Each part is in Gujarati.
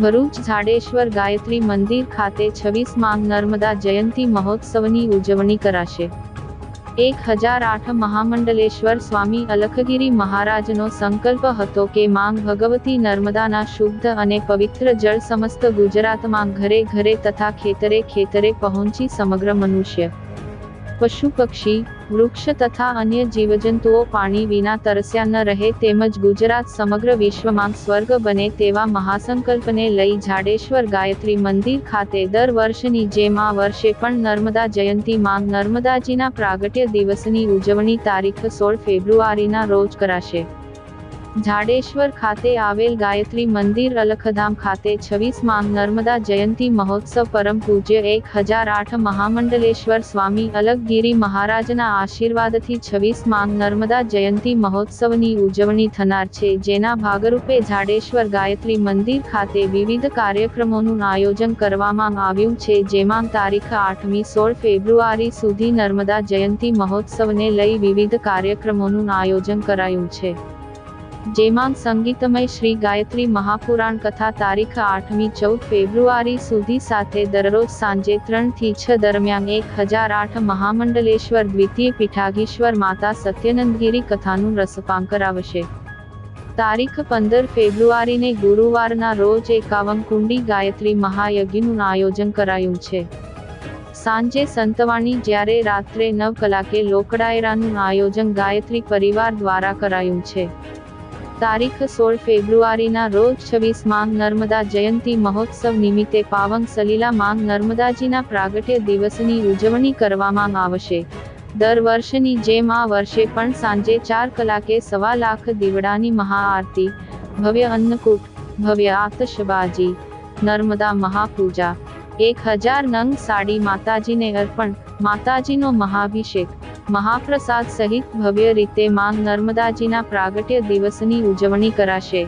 ભરૂચ ઝાડેશ્વર ગાયત્રી મંદિર ખાતે 26મા નર્મદા જયંતિ મહોત્સવની ઉજવણી કરાશે। 1008 મહામંડલેશ્વર સ્વામી અલખગીરી મહારાજનો સંકલ્પ હતો કે માં ભગવતી નર્મદાના શુદ્ધ અને પવિત્ર જળ સમસ્ત ગુજરાતમાં ઘરે ઘરે તથા ખેતરે ખેતરે પહોંચી સમગ્ર મનુષ્ય, પશુ પક્ષી, વૃક્ષ તથા અન્ય જીવજંતુઓ પાણી વિના તરસ્યા ન રહે તેમજ ગુજરાત સમગ્ર વિશ્વમાં સ્વર્ગ બને તેવા મહાસંકલ્પને લઈ ઝાડેશ્વર ગાયત્રી મંદિર ખાતે દર વર્ષની જેમ આ વર્ષે પણ નર્મદા જયંતિ માં નર્મદાજીના પ્રાગટ્ય દિવસની ઉજવણી તારીખ 16 ફેબ્રુઆરીના રોજ કરાશે। ઝાડેશ્વર ખાતે આવેલ ગાયત્રી મંદિર અલખધામ ખાતે 26મા નર્મદા જયંતિ મહોત્સવ પરમ પૂજ્ય 1008 મહામંડલેશ્વર સ્વામી અલખગીરી મહારાજના આશીર્વાદથી 26મા નર્મદા જયંતિ મહોત્સવની ઉજવણી થનાર છે, જેના ભાગરૂપે ઝાડેશ્વર ગાયત્રી મંદિર ખાતે વિવિધ કાર્યક્રમોનું આયોજન કરવામાં આવ્યું છે, જેમાં તારીખ 8મી 16 ફેબ્રુઆરી સુધી નર્મદા જયંતિ મહોત્સવને લઈ વિવિધ કાર્યક્રમોનું આયોજન કરાયું છે, જેમાં સંગીતમય શ્રી ગાયત્રી મહાપુરાણ કથા તારીખ 8મી 14 ફેબ્રુઆરી સુધી સાથે દરરોજ સાંજે 3 થી 6 દરમિયાન 1008 મહામંડલેશ્વર દ્વિતીય પીઠાધીશ્વર માતા સત્યનંદગીરી કથાનું રસપાન કરાવશે। તારીખ 15 ફેબ્રુઆરીને ગુરુવારના રોજ 51 કુંડી ગાયત્રી મહાયજ્ઞનું આયોજન કરાયું છે। સાંજે સંતવાણી જ્યારે રાત્રે 9 કલાકે લોકડાયરાનું આયોજન ગાયત્રી પરિવાર દ્વારા કરાયું છે। તારીખ 16 ફેબ્રુઆરીના રોજ 26મા નર્મદા જયંતિ મહોત્સવ નિમિત્તે પાવન સલીલા માં નર્મદાજીના પ્રાગટ્ય દિવસની ઉજવણી કરવામાં આવશે। દર વર્ષની જેમ આ વર્ષે પણ સાંજે 4 કલાકે 1.25 લાખ દીવડાની મહાઆરતી, ભવ્ય અન્નકૂટ, ભવ્ય આતશબાજી, નર્મદા મહાપૂજા, 1000 નંગ સાડી માતાજીને અર્પણ, માતાજીનો મહાભિષેક, મહાપ્રસાદ સહિત ભવ્ય રીતે માં નર્મદાજીના પ્રાગટ્ય દિવસની ઉજવણી કરાશે।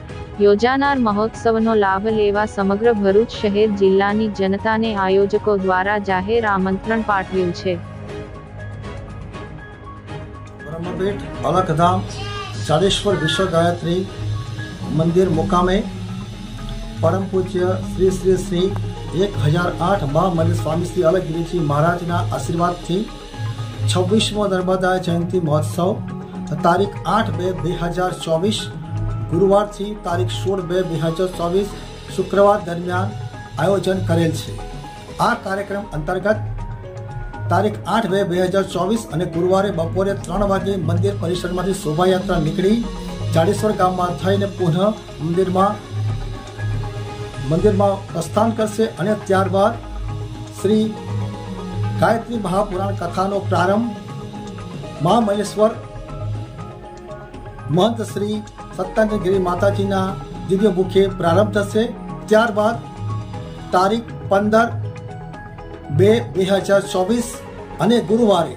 યોજાનાર મહોત્સવનો લાભ લેવા સમગ્ર ભરૂચ શહેર જિલ્લાની જનતાને આયોજકો દ્વારા જાહેર આમંત્રણ પાઠવ્યું છે। ब्रह्मपेट अलखधाम ઝાડેશ્વર વિશ્વ ગાયત્રી મંદિર મુકામે પરમ પૂજ્ય શ્રી શ્રી શ્રી 1008 મહામંડલ સ્વામી શ્રી અલખગીરીજી મહારાજના આશીર્વાદથી 26મો નર્મદા જયંતિ મહોત્સવ તારીખ 8/2/2024 ગુરુવારથી તારીખ 16/2/2024 શુક્રવાર દરમિયાન આયોજન કરેલ છે। આ કાર્યક્રમ અંતર્ગત તારીખ 8/2/2024 અને ગુરુવારે બપોરે 3 વાગે મંદિર પરિસરમાંથી શોભાયાત્રા નીકળી ઝાડેશ્વર ગામમાં થઈને પુનઃ મંદિરમાં પ્રસ્થાન કરશે અને ત્યારબાદ શ્રી ગાયત્રી મહાપુરાણ કથાનો પ્રારંભ મહામંડલેશ્વર મહંત શ્રી સત્યનંદગીરી માતાજીના દિવ્ય મુખે પ્રારંભ થશે। ત્યારબાદ તારીખ 15/2/2024 અને ગુરુવારે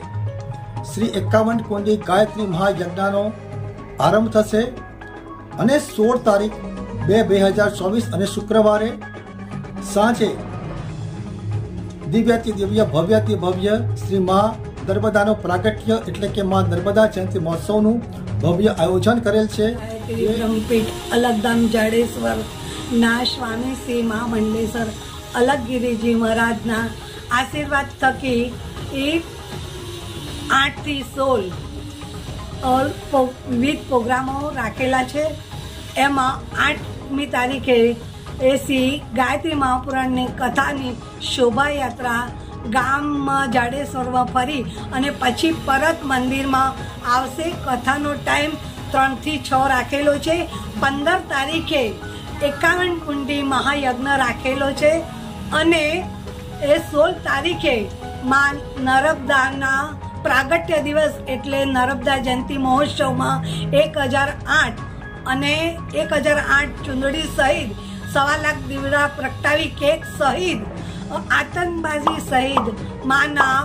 શ્રી 51 કુંડી ગાયત્રી મહાયજ્ઞનો આરંભ થશે અને 16 તારીખ 2/2024 અને શુક્રવારે સાંજે દિવ્યાતિ દિવ્ય ભવ્યાતિ ભવ્ય શ્રી મા નર્મદાનો પ્રાગટ્ય એટલે કે મા નર્મદા જયંતિ મહોત્સવનું ભવ્ય આયોજન કરેલ છે। બ્રહ્મપીઠ અલખધામ ઝાડેશ્વર ના સ્વામી શ્રી મહામંડલેશ્વર અલખગીરીજી મહારાજના આશીર્વાદ થકી 8 થી 16 વિવિધ પ્રોગ્રામો રાખેલા છે। એમાં 8મી તારીખે શ્રી ગાયત્રી મહાપુરાણની કથાની શોભાયાત્રા ગામમાં ઝાડેશ્વરમાં ફરી અને પછી પરત મંદિરમાં આવશે। કથાનો ટાઈમ 3 થી 6 રાખેલો છે। 15 તારીખે 51 કુંડી મહાયજ્ઞ રાખેલો છે અને 16 તારીખે માં નર્મદાના પ્રાગટ્ય દિવસ એટલે નર્મદા જયંતિ મહોત્સવમાં 1008 અને 1008 ચુંદડી સહિત 1.25 લાખ દીવડા પ્રગટાવી કેક સહિત આતંકબાજી સહિત માના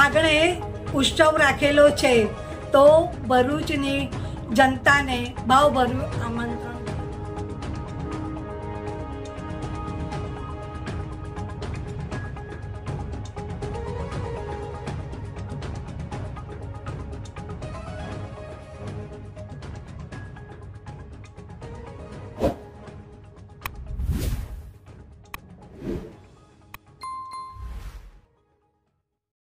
આંગણે ઉત્સવ રાખેલો છે। તો ભરૂચની જનતાને ભાવભર્યું આમંત્રણ